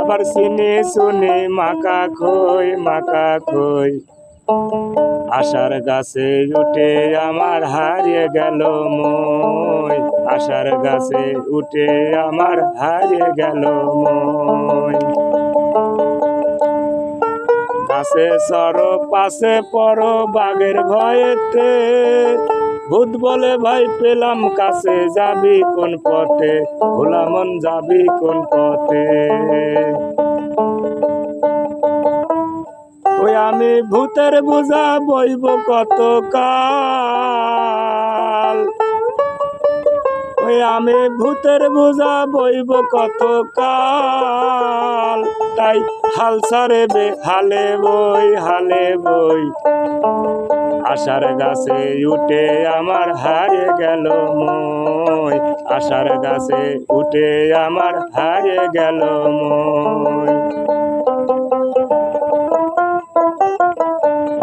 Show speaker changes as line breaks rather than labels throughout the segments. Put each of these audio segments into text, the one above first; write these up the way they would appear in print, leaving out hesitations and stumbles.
আবার চিনি শুনি মাকা খই আশার গাছে উঠে আমার হারিয়ে গেল মই। আশার গাছে উঠে আমার হারিয়ে গেল মই। গাছে চড়ো পাশে পড়ো বাঘের ভয়েতে, ভূত বলে ভাই পেলাম কাছে, যাবি কোন পথে ভোলা মন যাবি কোন পথে। ওই আমি ভূতের বোঝা বইব কত কাল, ওই আমি ভূতের বোঝা বইব কত কাল, তাই হাল ছাড়ে বে হালে বই। আশার গাছে উঠে আমার হারিয়ে গেল মই। আশার গাছে উঠে আমার হারিয়ে গেল মই।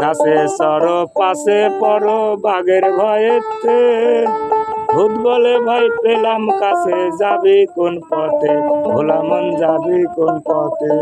গাছে চড়ো পাশে পড়ো বাঘের ভয়েতে, ভূত বলে ভাই পেলাম কাছে, যাবি কোন পথে ভোলা মন যাবি কোন পথে।